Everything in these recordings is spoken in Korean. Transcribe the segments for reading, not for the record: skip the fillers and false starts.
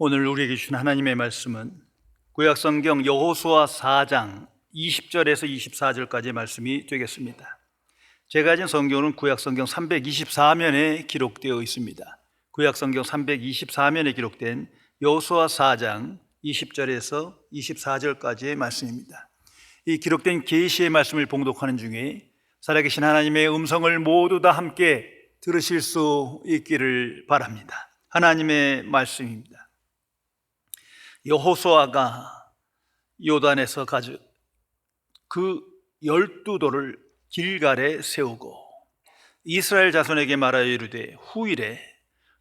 오늘 우리에게 주신 하나님의 말씀은 구약성경 여호수아 4장 20절에서 24절까지의 말씀이 되겠습니다. 제가 가진 성경은 구약성경 324면에 기록되어 있습니다. 구약성경 324면에 기록된 여호수아 4장 20절에서 24절까지의 말씀입니다. 이 기록된 계시의 말씀을 봉독하는 중에 살아계신 하나님의 음성을 모두 다 함께 들으실 수 있기를 바랍니다. 하나님의 말씀입니다. 여호수아가 요단에서 가져 그 12돌을 길갈에 세우고 이스라엘 자손에게 말하여 이르되 후일에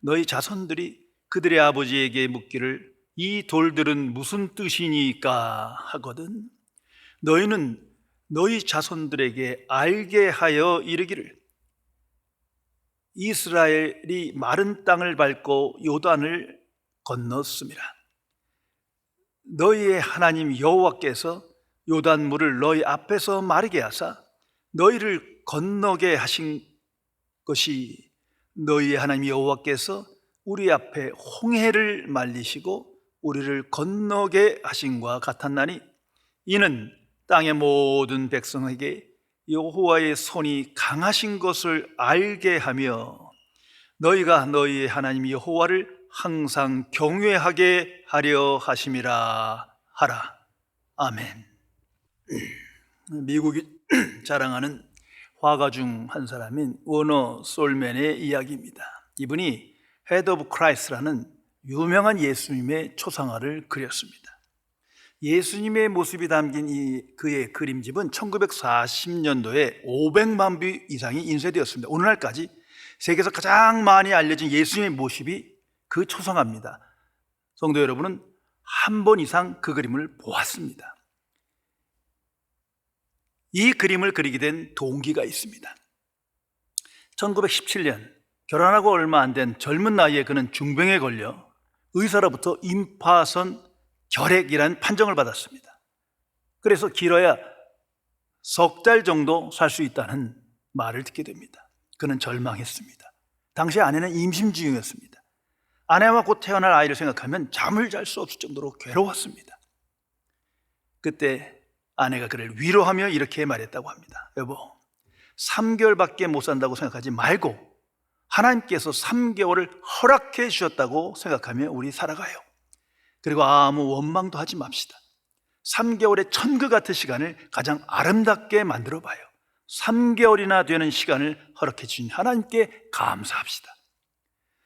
너희 자손들이 그들의 아버지에게 묻기를 이 돌들은 무슨 뜻이니까 하거든 너희는 너희 자손들에게 알게 하여 이르기를 이스라엘이 마른 땅을 밟고 요단을 건넜습니다. 너희의 하나님 여호와께서 요단물을 너희 앞에서 마르게 하사 너희를 건너게 하신 것이 너희의 하나님 여호와께서 우리 앞에 홍해를 말리시고 우리를 건너게 하신과 같았나니 이는 땅의 모든 백성에게 여호와의 손이 강하신 것을 알게 하며 너희가 너희의 하나님 여호와를 항상 경외하게 하려 하심이라 하라. 아멘. 미국이 자랑하는 화가 중 한 사람인 워너 솔맨의 이야기입니다. 이분이 헤드 오브 크라이스트라는 유명한 예수님의 초상화를 그렸습니다. 예수님의 모습이 담긴 그의 그림집은 1940년도에 500만 부 이상이 인쇄되었습니다. 오늘날까지 세계에서 가장 많이 알려진 예수님의 모습이 그 초상화입니다. 성도 여러분은 한 번 이상 그 그림을 보았습니다. 이 그림을 그리게 된 동기가 있습니다. 1917년 결혼하고 얼마 안 된 젊은 나이에 그는 중병에 걸려 의사로부터 임파선 결핵이라는 판정을 받았습니다. 그래서 길어야 석 달 정도 살 수 있다는 말을 듣게 됩니다. 그는 절망했습니다. 당시 아내는 임신 중이었습니다. 아내와 곧 태어날 아이를 생각하면 잠을 잘 수 없을 정도로 괴로웠습니다. 그때 아내가 그를 위로하며 이렇게 말했다고 합니다. 여보, 3개월밖에 못 산다고 생각하지 말고 하나님께서 3개월을 허락해 주셨다고 생각하며 우리 살아가요. 그리고 아무 원망도 하지 맙시다. 3개월의 천국 같은 시간을 가장 아름답게 만들어 봐요. 3개월이나 되는 시간을 허락해 주신 하나님께 감사합시다.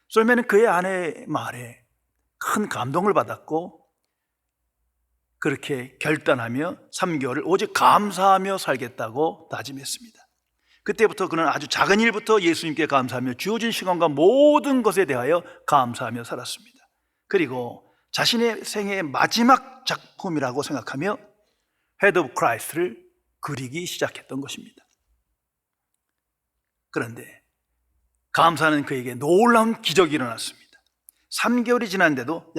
솔맨은 그의 아내의 말에 큰 감동을 받았고 그렇게 결단하며 3개월을 오직 감사하며 살겠다고 다짐했습니다. 그때부터 그는 아주 작은 일부터 예수님께 감사하며 주어진 시간과 모든 것에 대하여 감사하며 살았습니다. 그리고 자신의 생애의 마지막 작품이라고 생각하며 헤드 오브 크라이스트를 그리기 시작했던 것입니다. 그런데 감사는 그에게 놀라운 기적이 일어났습니다. 3개월이 지났는데도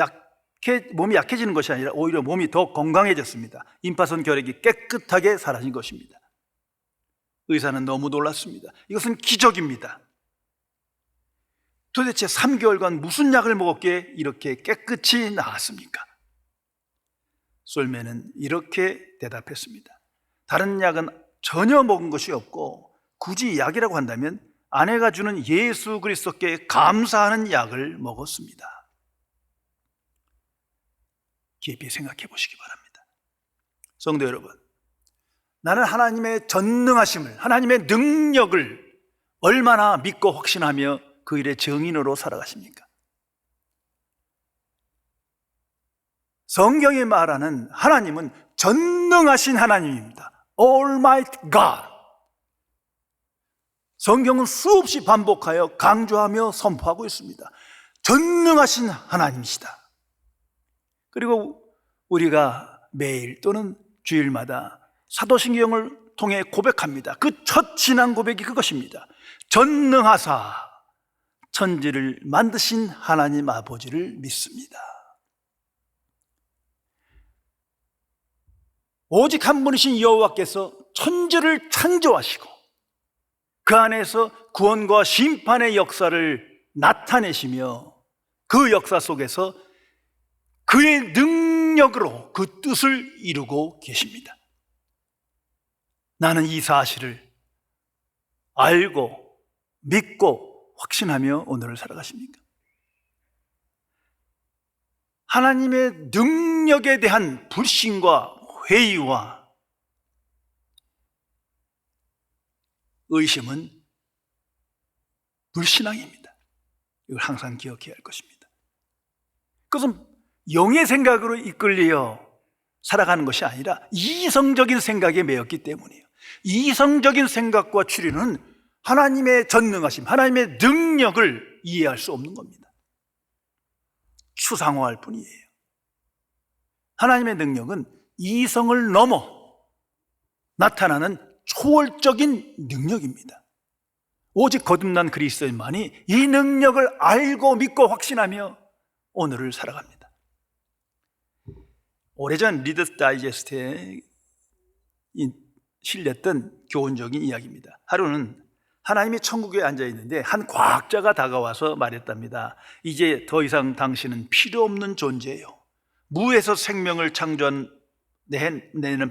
몸이 약해지는 것이 아니라 오히려 몸이 더 건강해졌습니다. 임파선 결핵이 깨끗하게 사라진 것입니다. 의사는 너무 놀랐습니다. 이것은 기적입니다. 도대체 3개월간 무슨 약을 먹었기에 이렇게 깨끗이 나았습니까? 솔맨은 이렇게 대답했습니다. 다른 약은 전혀 먹은 것이 없고 굳이 약이라고 한다면 아내가 주는 예수 그리스도께 감사하는 약을 먹었습니다. 깊이 생각해 보시기 바랍니다. 성도 여러분, 나는 하나님의 전능하심을, 하나님의 능력을 얼마나 믿고 확신하며 그 일의 증인으로 살아가십니까? 성경이 말하는 하나님은 전능하신 하나님입니다. Almighty God. 성경은 수없이 반복하여 강조하며 선포하고 있습니다. 전능하신 하나님이시다. 그리고 우리가 매일 또는 주일마다 사도신경을 통해 고백합니다. 그 첫 신앙 고백이 그것입니다. 전능하사 천지를 만드신 하나님 아버지를 믿습니다. 오직 한 분이신 여호와께서 천지를 창조하시고 그 안에서 구원과 심판의 역사를 나타내시며 그 역사 속에서 그의 능력으로 그 뜻을 이루고 계십니다. 나는 이 사실을 알고 믿고 확신하며 오늘을 살아가십니까? 하나님의 능력에 대한 불신과 회의와 의심은 불신앙입니다. 이걸 항상 기억해야 할 것입니다. 그것은 영의 생각으로 이끌려 살아가는 것이 아니라 이성적인 생각에 매였기 때문이에요. 이성적인 생각과 추리는 하나님의 전능하심, 하나님의 능력을 이해할 수 없는 겁니다. 추상화할 뿐이에요. 하나님의 능력은 이성을 넘어 나타나는 초월적인 능력입니다. 오직 거듭난 그리스도인만이 이 능력을 알고 믿고 확신하며 오늘을 살아갑니다. 오래전 리더스 다이제스트에 실렸던 교훈적인 이야기입니다. 하루는 하나님이 천국에 앉아 있는데 한 과학자가 다가와서 말했답니다. 이제 더 이상 당신은 필요 없는 존재예요. 무에서 생명을 창조해내는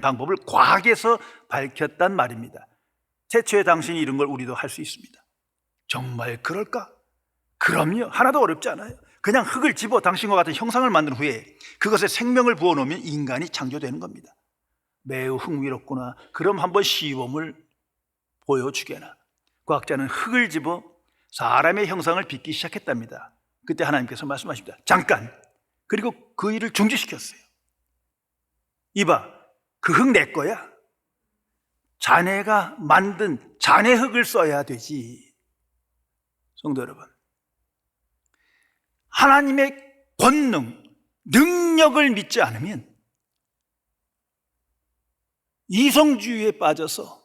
방법을 과학에서 밝혔단 말입니다. 태초에 당신이 이런 걸 우리도 할 수 있습니다. 정말 그럴까? 그럼요. 하나도 어렵지 않아요. 그냥 흙을 집어 당신과 같은 형상을 만든 후에 그것에 생명을 부어놓으면 인간이 창조되는 겁니다. 매우 흥미롭구나. 그럼 한번 시범을 보여주게나. 과학자는 흙을 집어 사람의 형상을 빚기 시작했답니다. 그때 하나님께서 말씀하십니다. 잠깐! 그리고 그 일을 중지시켰어요. 이봐, 그 흙 내 거야. 자네가 만든 자네 흙을 써야 되지. 성도 여러분, 하나님의 권능, 능력을 믿지 않으면 이성주의에 빠져서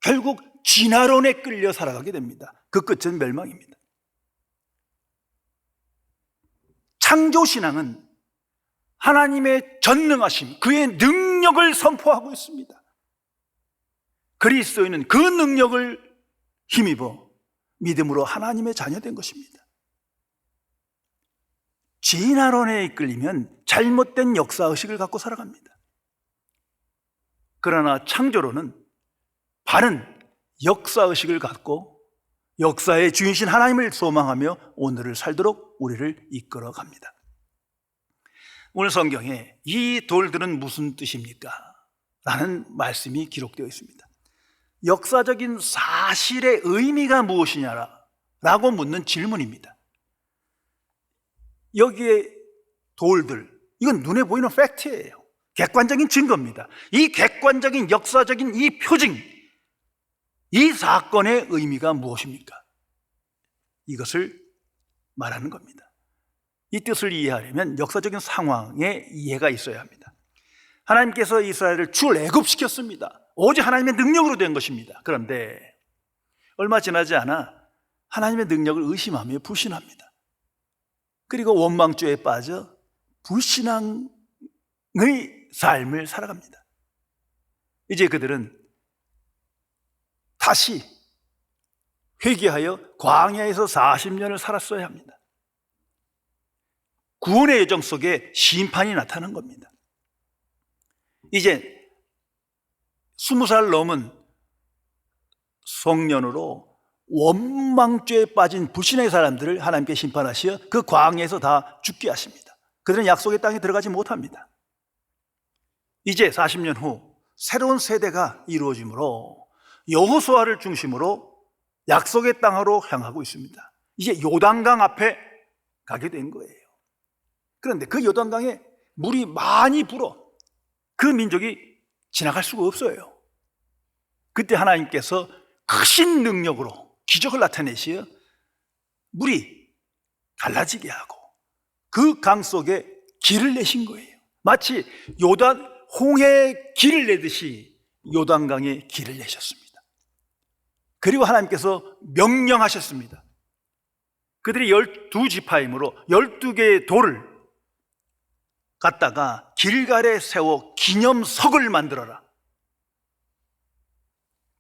결국 진화론에 끌려 살아가게 됩니다. 그 끝은 멸망입니다. 창조신앙은 하나님의 전능하심, 그의 능력을 선포하고 있습니다. 그리스도인은 그 능력을 힘입어 믿음으로 하나님의 자녀된 것입니다. 진화론에 이끌리면 잘못된 역사의식을 갖고 살아갑니다. 그러나 창조론은 바른 역사의식을 갖고 역사의 주인신 하나님을 소망하며 오늘을 살도록 우리를 이끌어 갑니다. 오늘 성경에 이 돌들은 무슨 뜻입니까? 라는 말씀이 기록되어 있습니다. 역사적인 사실의 의미가 무엇이냐라고 묻는 질문입니다. 여기에 돌들, 이건 눈에 보이는 팩트예요. 객관적인 증거입니다. 이 객관적인 역사적인 이 표징, 이 사건의 의미가 무엇입니까? 이것을 말하는 겁니다. 이 뜻을 이해하려면 역사적인 상황의 이해가 있어야 합니다. 하나님께서 이스라엘을 출애굽시켰습니다. 오직 하나님의 능력으로 된 것입니다. 그런데 얼마 지나지 않아 하나님의 능력을 의심하며 불신합니다. 그리고 원망죄에 빠져 불신앙의 삶을 살아갑니다. 이제 그들은 다시 회개하여 광야에서 40년을 살았어야 합니다. 구원의 여정 속에 심판이 나타난 겁니다. 이제 20살 넘은 성년으로 원망죄에 빠진 불신의 사람들을 하나님께 심판하시어 그 광야에서 다 죽게 하십니다. 그들은 약속의 땅에 들어가지 못합니다. 이제 40년 후 새로운 세대가 이루어지므로 여호수아를 중심으로 약속의 땅으로 향하고 있습니다. 이제 요단강 앞에 가게 된 거예요. 그런데 그 요단강에 물이 많이 불어 그 민족이 지나갈 수가 없어요. 그때 하나님께서 크신 능력으로 기적을 나타내시어 물이 갈라지게 하고 그 강 속에 길을 내신 거예요. 마치 요단 홍해에 길을 내듯이 요단강에 길을 내셨습니다. 그리고 하나님께서 명령하셨습니다. 그들이 12지파이므로 12개의 돌을 갖다가 길갈에 세워 기념석을 만들어라.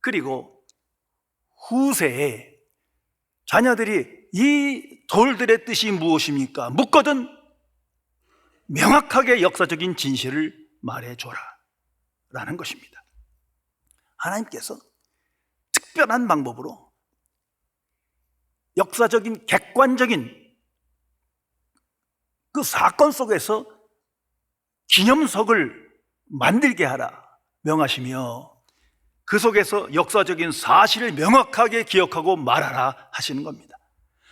그리고 후세에 자녀들이 이 돌들의 뜻이 무엇입니까? 묻거든 명확하게 역사적인 진실을 말해줘라 라는 것입니다. 하나님께서 특별한 방법으로 역사적인 객관적인 그 사건 속에서 기념석을 만들게 하라 명하시며, 그 속에서 역사적인 사실을 명확하게 기억하고 말하라 하시는 겁니다.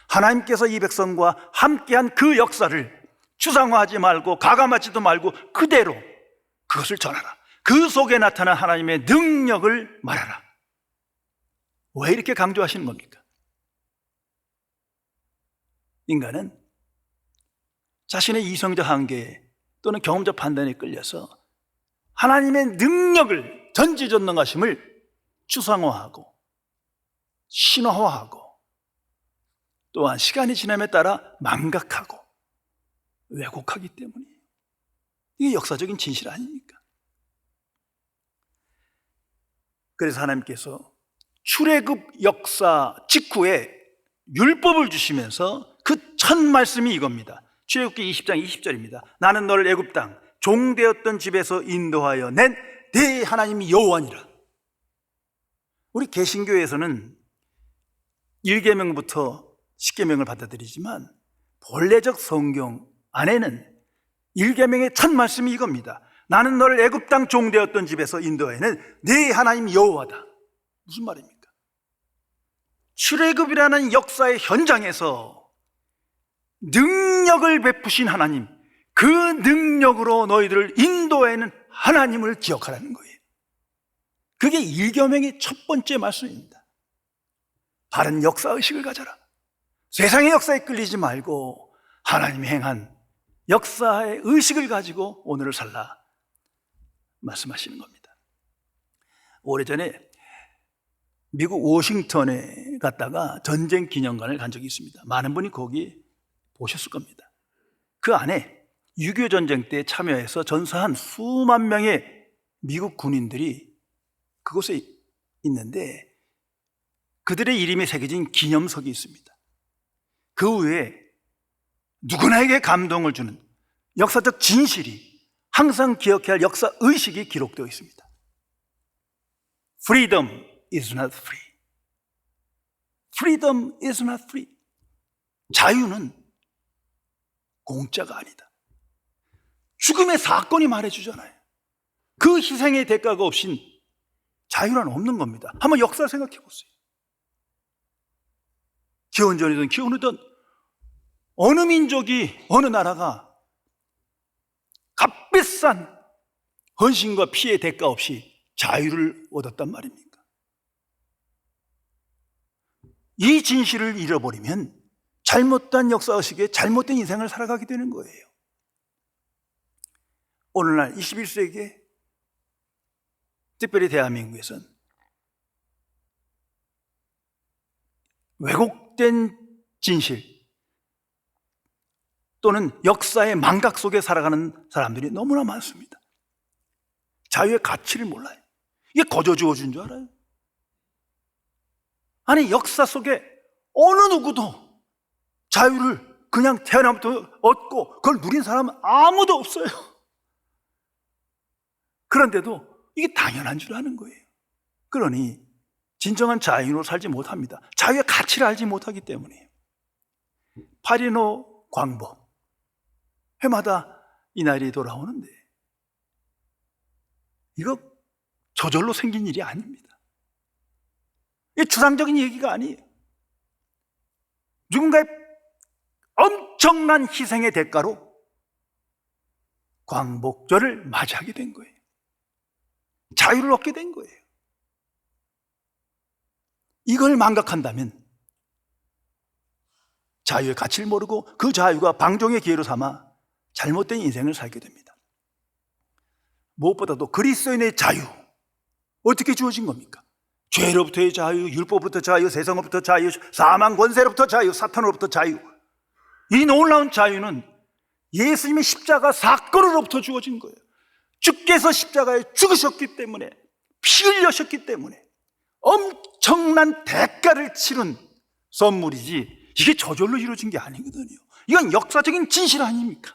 하나님께서 이 백성과 함께한 그 역사를 추상화하지 말고 가감하지도 말고 그대로 그것을 전하라. 그 속에 나타난 하나님의 능력을 말하라. 왜 이렇게 강조하시는 겁니까? 인간은 자신의 이성적 한계 또는 경험적 판단에 끌려서 하나님의 능력을 전지전능하심을 추상화하고 신화화하고 또한 시간이 지남에 따라 망각하고 왜곡하기 때문이에요. 이게 역사적인 진실 아닙니까? 그래서 하나님께서 출애굽 역사 직후에 율법을 주시면서 그 첫 말씀이 이겁니다. 출애굽기 20장 20절입니다. 나는 너를 애굽 땅 종되었던 집에서 인도하여 낸 네 하나님이 여호와니라. 우리 개신교에서는 1계명부터 10계명을 받아들이지만 본래적 성경 안에는 1계명의 첫 말씀이 이겁니다. 나는 너를 애굽 땅 종되었던 집에서 인도하여 낸 네 하나님 여호와다. 무슨 말입니까? 출애굽이라는 역사의 현장에서 능력을 베푸신 하나님, 그 능력으로 너희들을 인도하는 하나님을 기억하라는 거예요. 그게 1계명의 첫 번째 말씀입니다. 바른 역사의식을 가져라. 세상의 역사에 끌리지 말고 하나님이 행한 역사의 의식을 가지고 오늘을 살라 말씀하시는 겁니다. 오래전에 미국 워싱턴에 갔다가 전쟁 기념관을 간 적이 있습니다. 많은 분이 거기 보셨을 겁니다. 그 안에 6.25 전쟁 때 참여해서 전사한 수만 명의 미국 군인들이 그곳에 있는데 그들의 이름이 새겨진 기념석이 있습니다. 그 외에 누구나에게 감동을 주는 역사적 진실이 항상 기억해야 할 역사 의식이 기록되어 있습니다. Freedom is not free. Freedom is not free. 자유는 공짜가 아니다. 죽음의 사건이 말해주잖아요. 그 희생의 대가가 없인 자유란 없는 겁니다. 한번 역사를 생각해 보세요. 기원전이든 기원후든 어느 민족이, 어느 나라가 값비싼 헌신과 피해 대가 없이 자유를 얻었단 말입니까? 이 진실을 잃어버리면 잘못된 역사의식에 잘못된 인생을 살아가게 되는 거예요. 오늘날 21세기에 특별히 대한민국에서는 왜곡된 진실 또는 역사의 망각 속에 살아가는 사람들이 너무나 많습니다. 자유의 가치를 몰라요. 이게 거저 주어진 줄 알아요? 아니, 역사 속에 어느 누구도 자유를 그냥 태어나부터 얻고 그걸 누린 사람은 아무도 없어요. 그런데도 이게 당연한 줄 아는 거예요. 그러니 진정한 자유로 살지 못합니다. 자유의 가치를 알지 못하기 때문이에요. 8.15 광복 해마다 이 날이 돌아오는데 이거 저절로 생긴 일이 아닙니다. 이게 추상적인 얘기가 아니에요. 누군가의 엄청난 희생의 대가로 광복절을 맞이하게 된 거예요. 자유를 얻게 된 거예요. 이걸 망각한다면 자유의 가치를 모르고 그 자유가 방종의 기회로 삼아 잘못된 인생을 살게 됩니다. 무엇보다도 그리스도인의 자유, 어떻게 주어진 겁니까? 죄로부터의 자유, 율법부터 자유, 세상으로부터 자유, 사망 권세로부터 자유, 사탄으로부터 자유. 이 놀라운 자유는 예수님의 십자가 사건으로부터 주어진 거예요. 주께서 십자가에 죽으셨기 때문에, 피 흘려셨기 때문에 엄청난 대가를 치른 선물이지 이게 저절로 이루어진 게 아니거든요. 이건 역사적인 진실 아닙니까?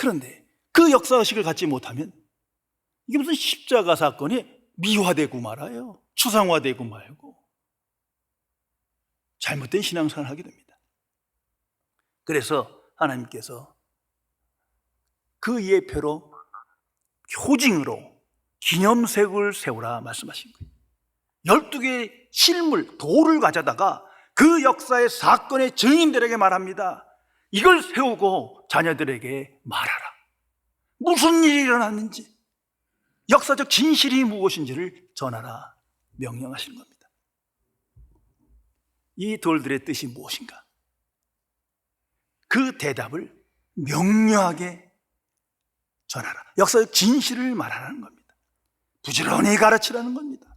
그런데 그 역사의식을 갖지 못하면 이게 무슨 십자가 사건이 미화되고 말아요. 추상화되고 말고 잘못된 신앙생활을 하게 됩니다. 그래서 하나님께서 그 예표로 효징으로 기념색을 세우라 말씀하신 거예요. 12개의 실물, 돌을 가져다가 그 역사의 사건의 증인들에게 말합니다. 이걸 세우고 자녀들에게 말하라. 무슨 일이 일어났는지, 역사적 진실이 무엇인지를 전하라 명령하시는 겁니다. 이 돌들의 뜻이 무엇인가? 그 대답을 명료하게 전하라. 역사적 진실을 말하라는 겁니다. 부지런히 가르치라는 겁니다.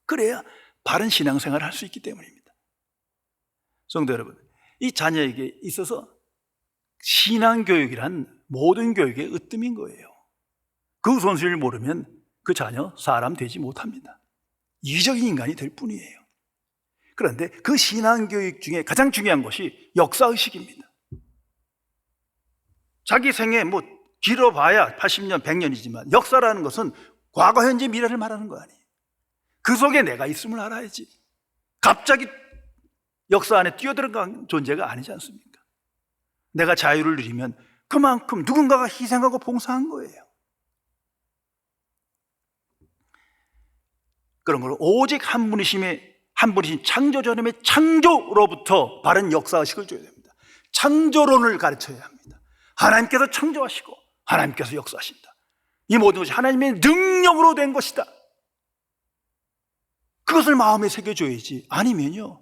그래야 바른 신앙생활을 할 수 있기 때문입니다. 성도 여러분, 이 자녀에게 있어서 신앙교육이란 모든 교육의 으뜸인 거예요. 그 우선순위를 모르면 그 자녀 사람 되지 못합니다. 이기적인 인간이 될 뿐이에요. 그런데 그 신앙교육 중에 가장 중요한 것이 역사의식입니다. 자기 생에 길어봐야 80년, 100년이지만 역사라는 것은 과거, 현재, 미래를 말하는 거 아니에요. 그 속에 내가 있음을 알아야지. 갑자기 역사 안에 뛰어들어간 존재가 아니지 않습니까? 내가 자유를 누리면 그만큼 누군가가 희생하고 봉사한 거예요. 그런 걸 오직 한 분이신 창조주님의 창조로부터 바른 역사의식을 줘야 됩니다. 창조론을 가르쳐야 합니다. 하나님께서 창조하시고 하나님께서 역사하신다. 이 모든 것이 하나님의 능력으로 된 것이다. 그것을 마음에 새겨줘야지. 아니면요,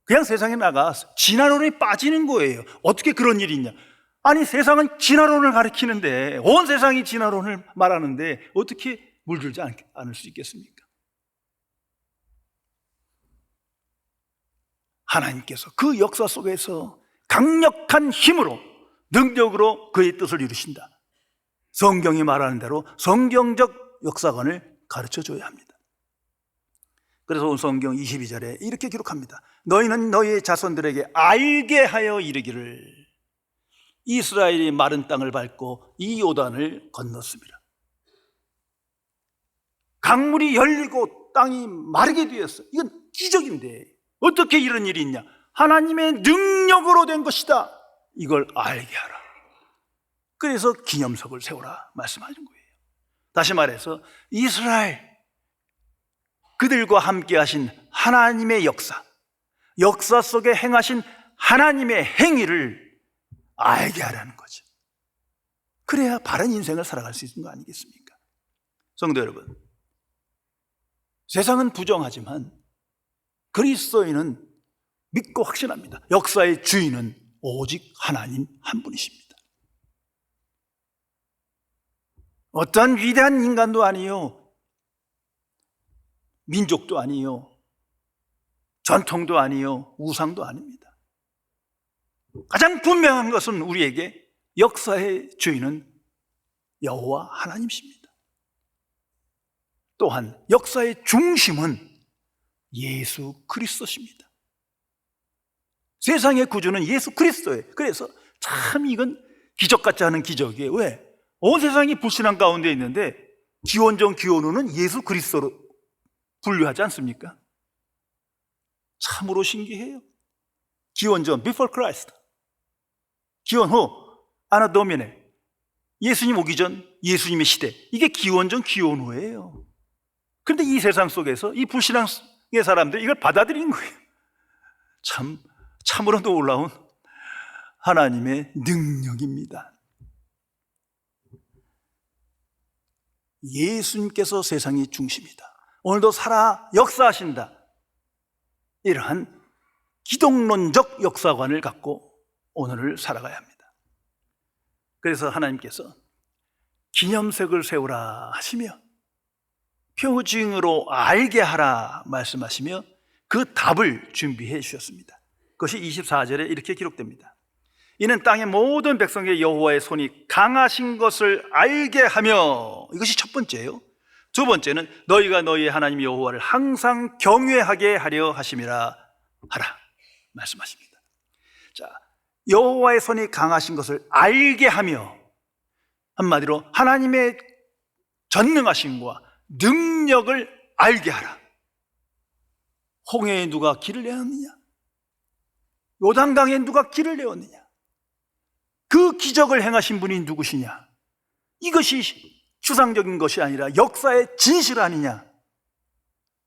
그냥 세상에 나가 진화론에 빠지는 거예요. 어떻게 그런 일이 있냐? 아니, 세상은 진화론을 가리키는데, 온 세상이 진화론을 말하는데 어떻게 물들지 않을 수 있겠습니까? 하나님께서 그 역사 속에서 강력한 힘으로, 능력으로 그의 뜻을 이루신다. 성경이 말하는 대로 성경적 역사관을 가르쳐줘야 합니다. 그래서 오늘 성경 22절에 이렇게 기록합니다. 너희는 너희의 자손들에게 알게 하여 이르기를, 이스라엘이 마른 땅을 밟고 이 요단을 건넜습니다. 강물이 열리고 땅이 마르게 되었어요. 이건 기적인데 어떻게 이런 일이 있냐? 하나님의 능력으로 된 것이다. 이걸 알게 하라. 그래서 기념석을 세우라 말씀하신 거예요. 다시 말해서 이스라엘, 그들과 함께 하신 하나님의 역사 속에 행하신 하나님의 행위를 알게 하라는 거죠. 그래야 바른 인생을 살아갈 수 있는 거 아니겠습니까? 성도 여러분, 세상은 부정하지만 그리스도인은 믿고 확신합니다. 역사의 주인은 오직 하나님 한 분이십니다. 어떤 위대한 인간도 아니요, 민족도 아니요, 전통도 아니요, 우상도 아닙니다. 가장 분명한 것은 우리에게 역사의 주인은 여호와 하나님이십니다. 또한 역사의 중심은 예수 그리스도십니다. 세상의 구주는 예수 그리스도예요. 그래서 참 이건 기적 같지 않은 기적이에요. 왜? 온 세상이 불신앙 가운데 있는데 기원전 기원후는 예수 그리스도로 분류하지 않습니까? 참으로 신기해요. 기원전 before Christ, 기원후 아나 도미네, 예수님 오기 전 예수님의 시대, 이게 기원전 기원후예요. 그런데 이 세상 속에서 이 불신앙의 사람들이 이걸 받아들인 거예요. 참으로 놀라운 하나님의 능력입니다. 예수님께서 세상의 중심이다. 오늘도 살아 역사하신다. 이러한 기독론적 역사관을 갖고 오늘을 살아가야 합니다. 그래서 하나님께서 기념색을 세우라 하시며 표징으로 알게 하라 말씀하시며 그 답을 준비해 주셨습니다. 그것이 24절에 이렇게 기록됩니다. 이는 땅의 모든 백성의 여호와의 손이 강하신 것을 알게 하며, 이것이 첫 번째예요. 두 번째는 너희가 너희의 하나님 여호와를 항상 경외하게 하려 하심이라 하라 말씀하십니다. 자, 여호와의 손이 강하신 것을 알게 하며, 한마디로 하나님의 전능하심과 능력을 알게 하라. 홍해에 누가 길을 내었느냐? 요단강에 누가 길을 내었느냐? 그 기적을 행하신 분이 누구시냐? 이것이 추상적인 것이 아니라 역사의 진실 아니냐?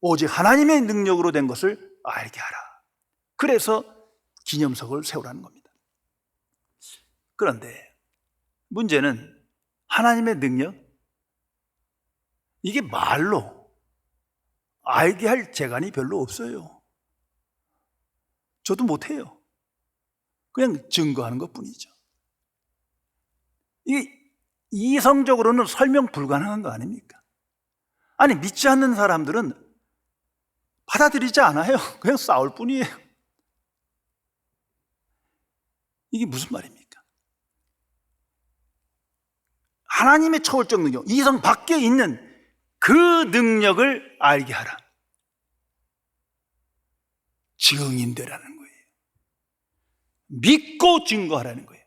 오직 하나님의 능력으로 된 것을 알게 하라. 그래서 기념석을 세우라는 겁니다. 그런데 문제는 하나님의 능력, 이게 말로 알게 할 재간이 별로 없어요. 저도 못해요. 그냥 증거하는 것뿐이죠. 이게 이성적으로는 설명 불가능한 거 아닙니까? 아니, 믿지 않는 사람들은 받아들이지 않아요. 그냥 싸울 뿐이에요. 이게 무슨 말입니까? 하나님의 초월적 능력, 이성 밖에 있는 그 능력을 알게 하라. 증인되라는 거예요. 믿고 증거하라는 거예요.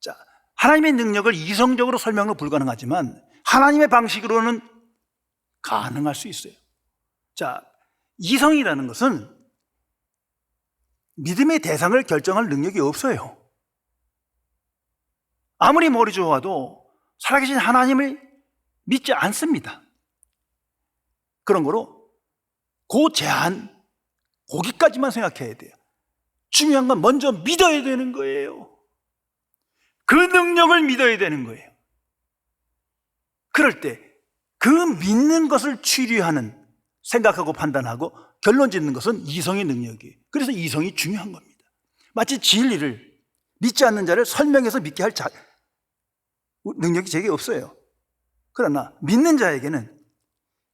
자, 하나님의 능력을 이성적으로 설명은 불가능하지만 하나님의 방식으로는 가능할 수 있어요. 자, 이성이라는 것은 믿음의 대상을 결정할 능력이 없어요. 아무리 머리 좋아도 살아계신 하나님을 믿지 않습니다. 그런 거로 그 제한, 거기까지만 생각해야 돼요. 중요한 건 먼저 믿어야 되는 거예요. 그 능력을 믿어야 되는 거예요. 그럴 때 그 믿는 것을 추리하는, 생각하고 판단하고 결론 짓는 것은 이성의 능력이에요. 그래서 이성이 중요한 겁니다. 마치 진리를 믿지 않는 자를 설명해서 믿게 할 능력이 제게 없어요. 그러나 믿는 자에게는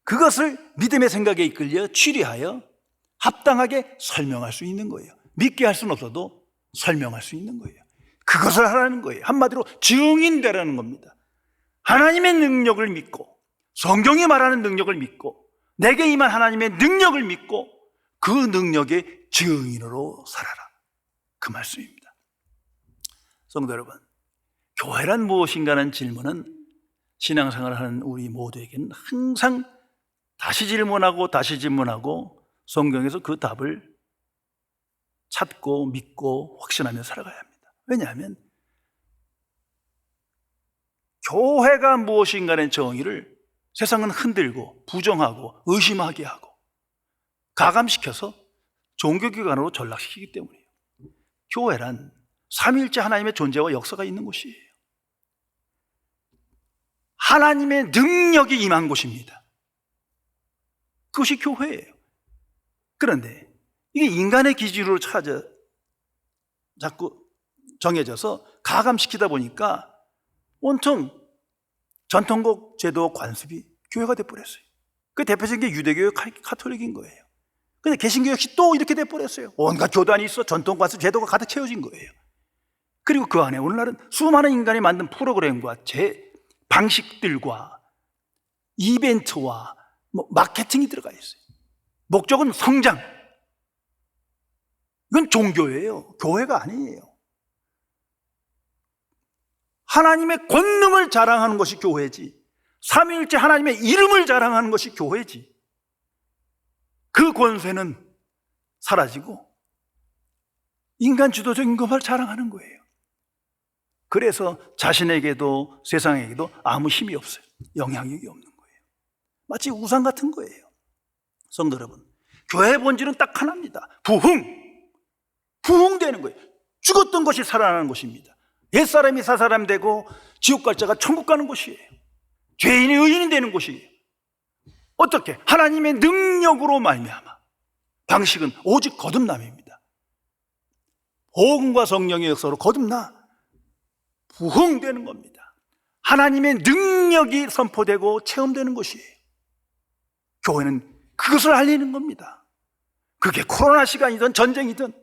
그것을 믿음의 생각에 이끌려 추리하여 합당하게 설명할 수 있는 거예요. 믿게 할 수는 없어도 설명할 수 있는 거예요. 그것을 하라는 거예요. 한마디로 증인되라는 겁니다. 하나님의 능력을 믿고, 성경이 말하는 능력을 믿고, 내게 임한 하나님의 능력을 믿고 그 능력의 증인으로 살아라. 그 말씀입니다. 성도 여러분, 교회란 무엇인가라는 질문은 신앙생활을 하는 우리 모두에게는 항상 다시 질문하고 성경에서 그 답을 찾고 믿고 확신하며 살아가야 합니다. 왜냐하면 교회가 무엇인가라는 정의를 세상은 흔들고 부정하고 의심하게 하고 가감시켜서 종교기관으로 전락시키기 때문이에요. 교회란 삼위일체 하나님의 존재와 역사가 있는 곳이에요. 하나님의 능력이 임한 곳입니다. 그것이 교회예요. 그런데 이게 인간의 기준으로 자꾸 정해져서 가감시키다 보니까 온통 전통국 제도 관습이 교회가 돼버렸어요. 그 대표적인 게 유대교의 카톨릭인 거예요. 근데 개신교 역시 또 이렇게 돼버렸어요. 온갖 교단이 있어 전통 관습 제도가 가득 채워진 거예요. 그리고 그 안에 오늘날은 수많은 인간이 만든 프로그램과 방식들과 이벤트와 마케팅이 들어가 있어요. 목적은 성장. 이건 종교예요. 교회가 아니에요. 하나님의 권능을 자랑하는 것이 교회지, 삼위일체 하나님의 이름을 자랑하는 것이 교회지. 그 권세는 사라지고 인간 주도적인 것만 자랑하는 거예요. 그래서 자신에게도 세상에게도 아무 힘이 없어요. 영향력이 없는 거예요. 마치 우상 같은 거예요. 성도 여러분, 교회의 본질은 딱 하나입니다. 부흥되는 거예요. 죽었던 것이 살아나는 것입니다. 옛사람이 사사람 되고 지옥 갈 자가 천국 가는 곳이에요. 죄인이 의인이 되는 곳이에요. 어떻게? 하나님의 능력으로 말미암아. 방식은 오직 거듭남입니다. 복음과 성령의 역사로 거듭나 부흥되는 겁니다. 하나님의 능력이 선포되고 체험되는 것이에요. 교회는 그것을 알리는 겁니다. 그게 코로나 시간이든 전쟁이든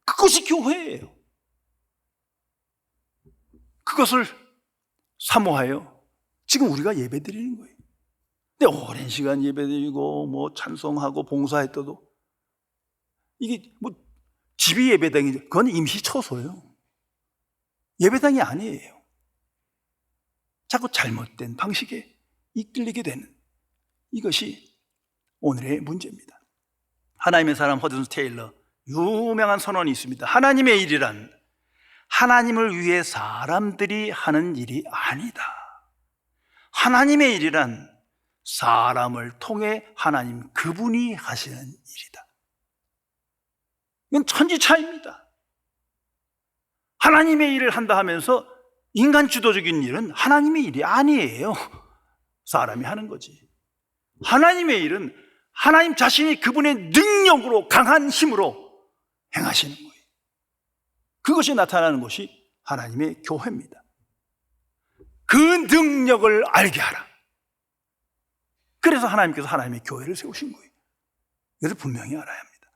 그것이 교회예요. 그것을 사모하여 지금 우리가 예배드리는 거예요. 근데 오랜 시간 예배드리고 찬송하고 봉사했어도 이게 집이 예배당이죠. 그건 임시처소예요. 예배당이 아니에요. 자꾸 잘못된 방식에 이끌리게 되는 이것이 오늘의 문제입니다. 하나님의 사람 허드슨 테일러 유명한 선언이 있습니다. 하나님의 일이란 하나님을 위해 사람들이 하는 일이 아니다. 하나님의 일이란 사람을 통해 하나님 그분이 하시는 일이다. 이건 천지차이입니다. 하나님의 일을 한다 하면서 인간 주도적인 일은 하나님의 일이 아니에요. 사람이 하는 거지. 하나님의 일은 하나님 자신이 그분의 능력으로, 강한 힘으로 행하시는 거예요. 그것이 나타나는 것이 하나님의 교회입니다. 그 능력을 알게 하라. 그래서 하나님께서 하나님의 교회를 세우신 거예요. 이것을 분명히 알아야 합니다.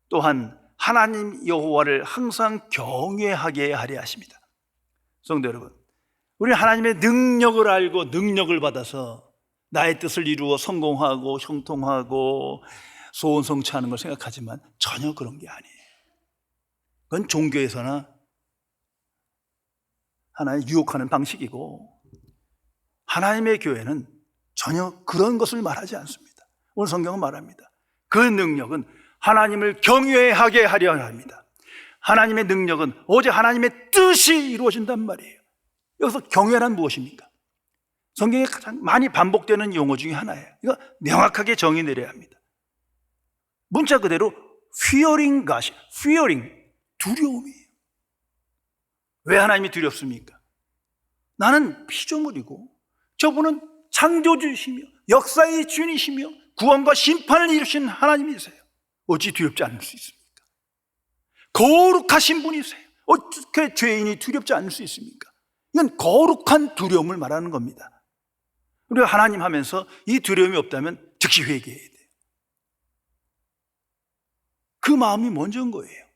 또한 하나님 여호와를 항상 경외하게 하려 하십니다. 성도 여러분, 우리는 하나님의 능력을 알고 능력을 받아서 나의 뜻을 이루어 성공하고 형통하고 소원 성취하는 걸 생각하지만 전혀 그런 게 아니에요. 그건 종교에서나 하나의 유혹하는 방식이고, 하나님의 교회는 전혀 그런 것을 말하지 않습니다. 오늘 성경은 말합니다. 그 능력은 하나님을 경외하게 하려 합니다. 하나님의 능력은 오직 하나님의 뜻이 이루어진단 말이에요. 여기서 경외란 무엇입니까? 성경에 가장 많이 반복되는 용어 중에 하나예요. 이거 명확하게 정의 내려야 합니다. 문자 그대로 fearing God, fearing, 두려움이에요. 왜 하나님이 두렵습니까? 나는 피조물이고 저분은 창조주이시며 역사의 주인이시며 구원과 심판을 이루신 하나님이세요. 어찌 두렵지 않을 수 있습니까? 거룩하신 분이세요. 어떻게 죄인이 두렵지 않을 수 있습니까? 이건 거룩한 두려움을 말하는 겁니다. 우리가 하나님 하면서 이 두려움이 없다면 즉시 회개해야 돼요. 그 마음이 먼저인 거예요.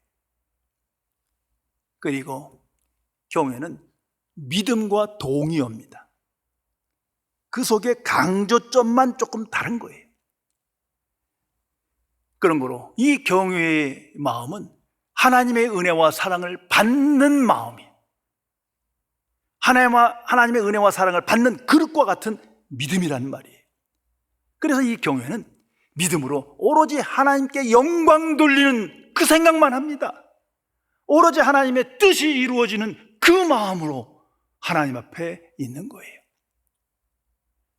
그리고 경외는 믿음과 동의어입니다. 그 속에 강조점만 조금 다른 거예요. 그런 거로 이 경외의 마음은 하나님의 은혜와 사랑을 받는 마음이에요. 하나님의 은혜와 사랑을 받는 그릇과 같은 믿음이란 말이에요. 그래서 이 경외는 믿음으로 오로지 하나님께 영광 돌리는 그 생각만 합니다. 오로지 하나님의 뜻이 이루어지는 그 마음으로 하나님 앞에 있는 거예요.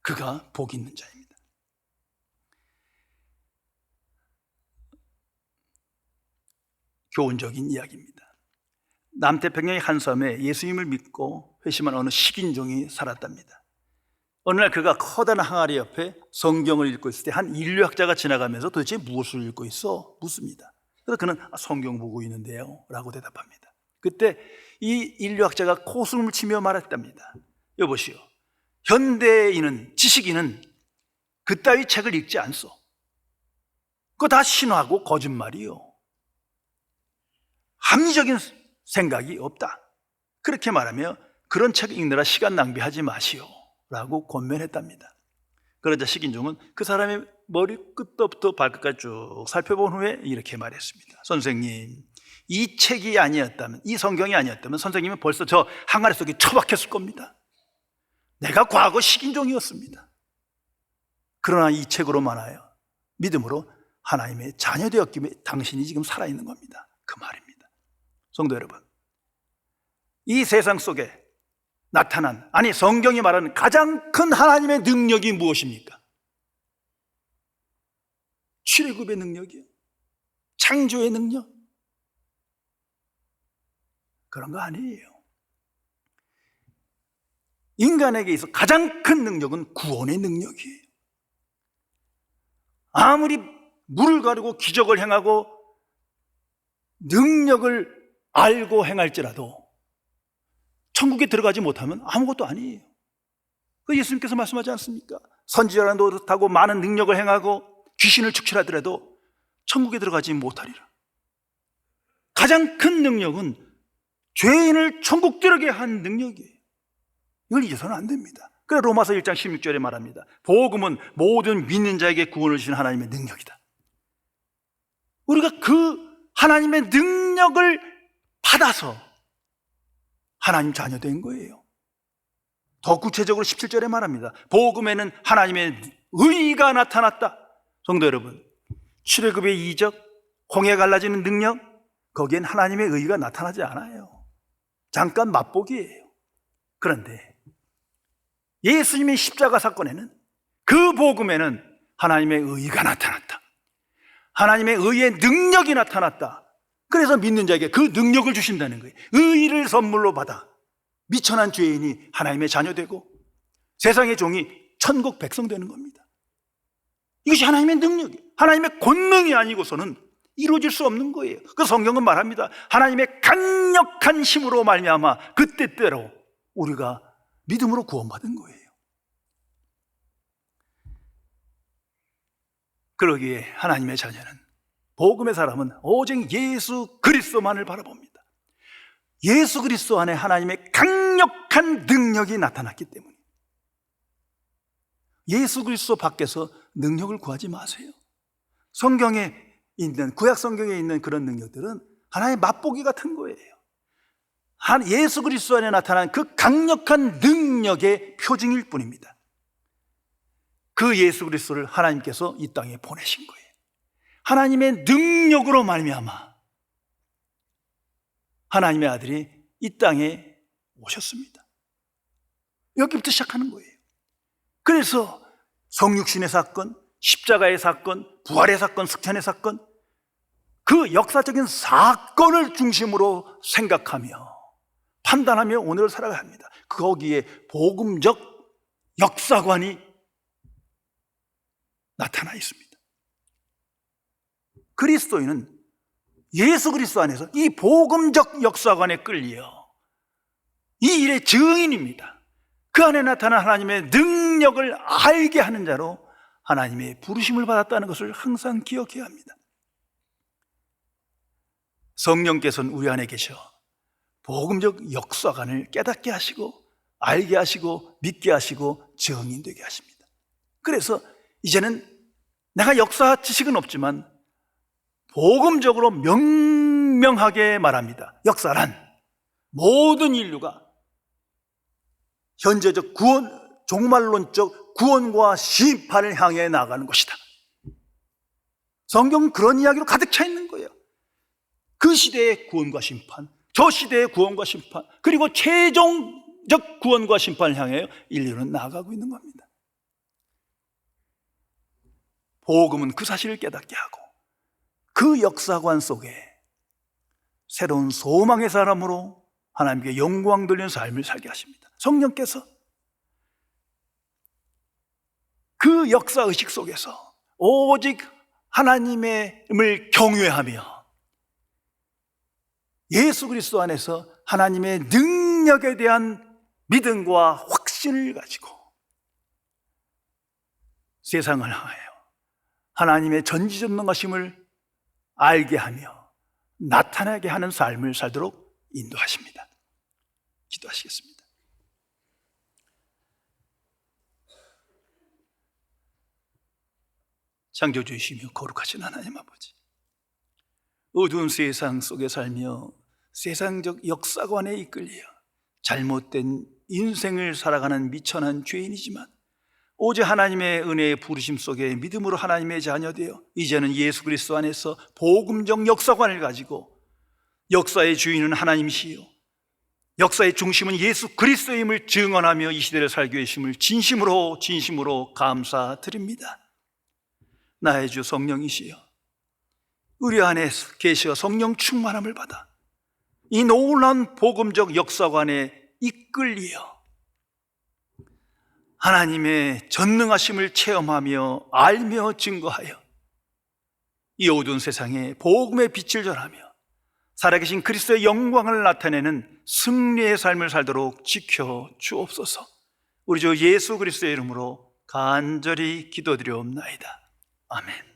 그가 복 있는 자입니다. 교훈적인 이야기입니다. 남태평양의 한 섬에 예수님을 믿고 회심한 어느 식인종이 살았답니다. 어느 날 그가 커다란 항아리 옆에 성경을 읽고 있을 때 한 인류학자가 지나가면서 도대체 무엇을 읽고 있어? 묻습니다. 그래서 그는 성경 보고 있는데요 라고 대답합니다. 그때 이 인류학자가 코숨을 치며 말했답니다. 여보시오, 현대인은, 지식인은 그따위 책을 읽지 않소. 그거 다 신화고 거짓말이요. 합리적인 생각이 없다. 그렇게 말하며 그런 책 읽느라 시간 낭비하지 마시오 라고 권면했답니다. 그러자 식인종은 그 사람의 머리끝부터 발끝까지 쭉 살펴본 후에 이렇게 말했습니다. 선생님, 이 책이 아니었다면, 이 성경이 아니었다면 선생님은 벌써 저 항아리 속에 처박혔을 겁니다. 내가 과거 식인종이었습니다. 그러나 이 책으로만 하여 믿음으로 하나님의 자녀 되었기에 당신이 지금 살아있는 겁니다. 그 말입니다. 성도 여러분, 이 세상 속에 나타난, 아니 성경이 말하는 가장 큰 하나님의 능력이 무엇입니까? 출애굽의 능력이요? 창조의 능력? 그런 거 아니에요. 인간에게 있어 가장 큰 능력은 구원의 능력이에요. 아무리 물을 가르고 기적을 행하고 능력을 알고 행할지라도 천국에 들어가지 못하면 아무것도 아니에요. 그 예수님께서 말씀하지 않습니까? 선지자라 노릇하고 많은 능력을 행하고 귀신을 축출하더라도 천국에 들어가지 못하리라. 가장 큰 능력은 죄인을 천국 들어게 한 능력이에요. 이걸 잊어서는 안 됩니다. 그래 로마서 1장 16절에 말합니다. 복음은 모든 믿는 자에게 구원을 주시는 하나님의 능력이다. 우리가 그 하나님의 능력을 받아서 하나님 자녀된 거예요. 더 구체적으로 17절에 말합니다. 복음에는 하나님의 의가 나타났다. 성도 여러분, 출애굽의 이적, 홍해 갈라지는 능력, 거기엔 하나님의 의가 나타나지 않아요. 잠깐 맛보기예요. 그런데 예수님의 십자가 사건에는, 그 복음에는 하나님의 의가 나타났다. 하나님의 의의 능력이 나타났다. 그래서 믿는 자에게 그 능력을 주신다는 거예요. 의를 선물로 받아 미천한 죄인이 하나님의 자녀되고 세상의 종이 천국 백성 되는 겁니다. 이것이 하나님의 능력이에요. 하나님의 권능이 아니고서는 이루어질 수 없는 거예요. 그 성경은 말합니다. 하나님의 강력한 힘으로 말미암아 그 때때로 우리가 믿음으로 구원받은 거예요. 그러기에 하나님의 자녀는, 복음의 사람은 오직 예수 그리스도만을 바라봅니다. 예수 그리스도 안에 하나님의 강력한 능력이 나타났기 때문에 예수 그리스도 밖에서 능력을 구하지 마세요. 성경에 있는, 구약 성경에 있는 그런 능력들은 하나의 맛보기 같은 거예요. 예수 그리스도 안에 나타난 그 강력한 능력의 표징일 뿐입니다. 그 예수 그리스도를 하나님께서 이 땅에 보내신 거예요. 하나님의 능력으로 말미암아 하나님의 아들이 이 땅에 오셨습니다. 여기부터 시작하는 거예요. 그래서 성육신의 사건, 십자가의 사건, 부활의 사건, 승천의 사건, 그 역사적인 사건을 중심으로 생각하며 판단하며 오늘을 살아가야 합니다. 거기에 복음적 역사관이 나타나 있습니다. 그리스도인은 예수 그리스도 안에서 이 복음적 역사관에 끌려 이 일의 증인입니다. 그 안에 나타난 하나님의 능력을 알게 하는 자로 하나님의 부르심을 받았다는 것을 항상 기억해야 합니다. 성령께서는 우리 안에 계셔 복음적 역사관을 깨닫게 하시고 알게 하시고 믿게 하시고 증인되게 하십니다. 그래서 이제는 내가 역사 지식은 없지만 복음적으로 명명하게 말합니다. 역사란 모든 인류가 현재적 구원, 종말론적 구원과 심판을 향해 나아가는 것이다. 성경은 그런 이야기로 가득 차 있는 거예요. 그 시대의 구원과 심판, 저 시대의 구원과 심판, 그리고 최종적 구원과 심판을 향해 인류는 나아가고 있는 겁니다. 복음은 그 사실을 깨닫게 하고 그 역사관 속에 새로운 소망의 사람으로 하나님께 영광 돌리는 삶을 살게 하십니다. 성령께서 그 역사의식 속에서 오직 하나님을 경외하며 예수 그리스도 안에서 하나님의 능력에 대한 믿음과 확신을 가지고 세상을 향하여 하나님의 전지전능하심을 알게 하며 나타나게 하는 삶을 살도록 인도하십니다. 기도하시겠습니다. 창조주이시며 거룩하신 하나님 아버지, 어두운 세상 속에 살며 세상적 역사관에 이끌려 잘못된 인생을 살아가는 미천한 죄인이지만 오직 하나님의 은혜의 부르심 속에 믿음으로 하나님의 자녀되어 이제는 예수 그리스도 안에서 복음적 역사관을 가지고 역사의 주인은 하나님이시요 역사의 중심은 예수 그리스도임을 증언하며 이 시대를 살게 하심을 진심으로 감사드립니다. 나의 주 성령이시여, 우리 안에 계시어 성령 충만함을 받아 이 놀라운 복음적 역사관에 이끌려 하나님의 전능하심을 체험하며 알며 증거하여 이 어두운 세상에 복음의 빛을 전하며 살아계신 그리스도의 영광을 나타내는 승리의 삶을 살도록 지켜 주옵소서. 우리 주 예수 그리스도의 이름으로 간절히 기도드리옵나이다. 아멘.